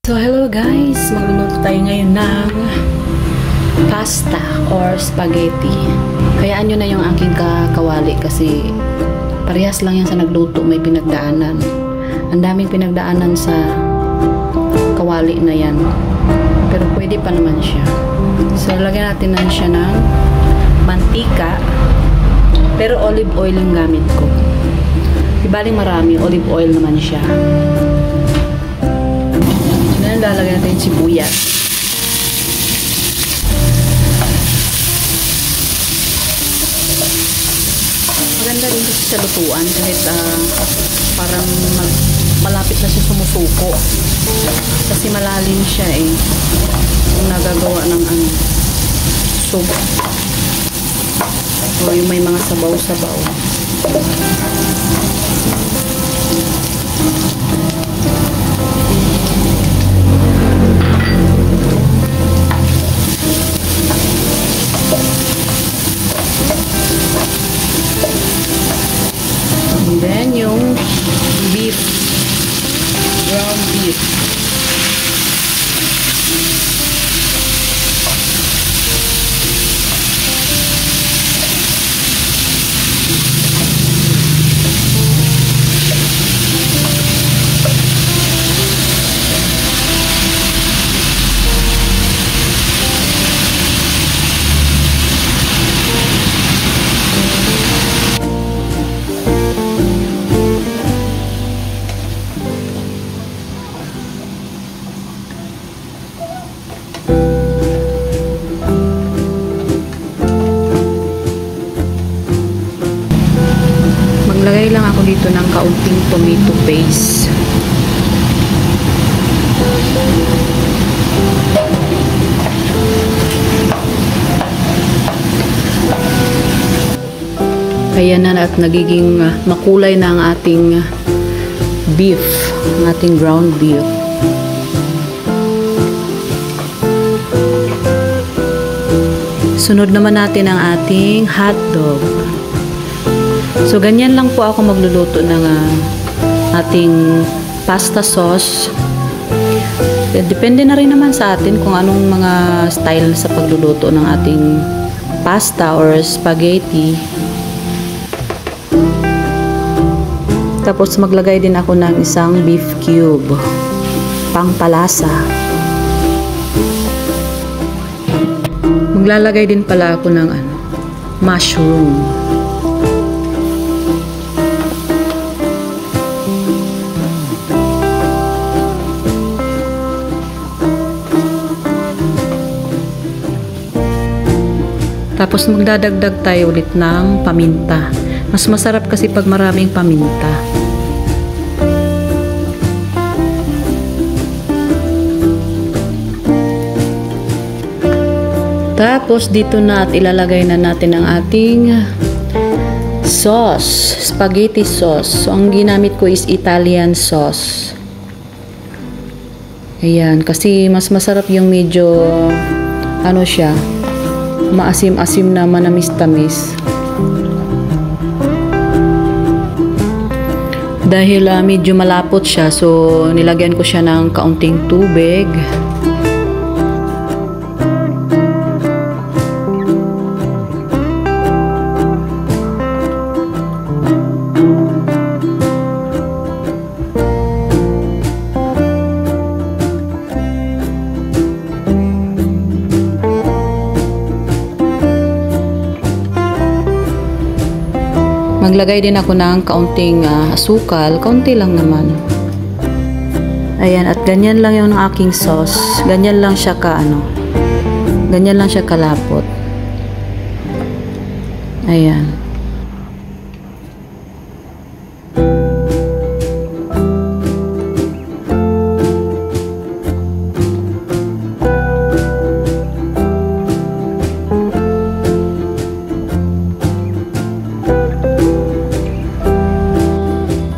So hello guys, magluluto tayo ngayon ng pasta or spaghetti. Kayaan nyo na yung aking kawali kasi parehas lang yan sa nagluto, may pinagdaanan. Ang daming pinagdaanan sa kawali na yan. Pero pwede pa naman siya. So lagyan natin na siya ng mantika. Pero olive oil yung gamit ko. Ibaling marami, olive oil naman siya. Lalagyan natin sibuyas. Maganda rin kasi sa lutuan kahit parang malapit na siya sumusuko. Kasi malalim siya kung nagagawa ng soup. O yung may mga sabaw-sabaw. And then yung beef, ground beef. Maglagay lang ako dito ng kaunting tomato paste. Ayan na at nagiging makulay na ang ating beef, ang ating ground beef. Sunod naman natin ang ating hotdog. So, ganyan lang po ako magluluto ng ating pasta sauce. Depende na rin naman sa atin kung anong mga style sa pagluluto ng ating pasta or spaghetti. Tapos, maglagay din ako ng isang beef cube. Pangpalasa. Maglalagay din pala ako ng mushroom. Tapos magdadagdag tayo ulit ng paminta. Mas masarap kasi pag maraming paminta. Tapos dito na at ilalagay na natin ang ating sauce, spaghetti sauce. So ang ginamit ko is Italian sauce. Ayan, kasi mas masarap yung medyo siya, maasim-asim na manamis-tamis. Dahil medyo malapot siya, so nilagyan ko siya ng kaunting tubig. Maglagay din ako ng kaunting asukal, kaunti lang naman. Ayan, at ganyan lang yung aking sauce. Ganyan lang siya ganyan lang siya kalapot. Ayan.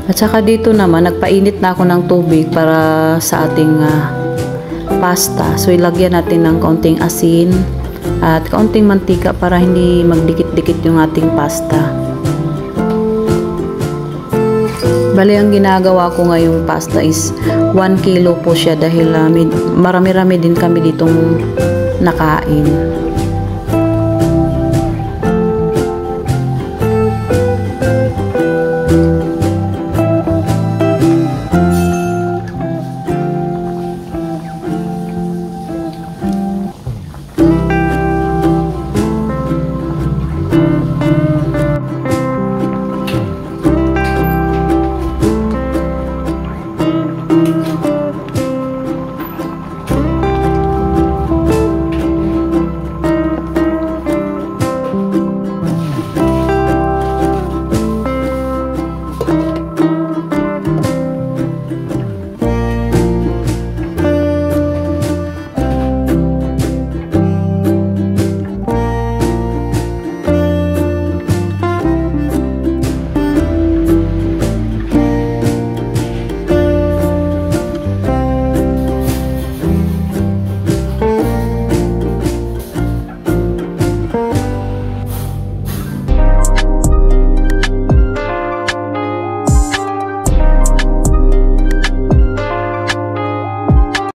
At saka dito naman, nagpainit na ako ng tubig para sa ating pasta. So, ilagyan natin ng kaunting asin at kaunting mantika para hindi magdikit-dikit yung ating pasta. Bali, ang ginagawa ko ngayong pasta is 1 kilo po siya dahil marami-rami din kami ditong nakain.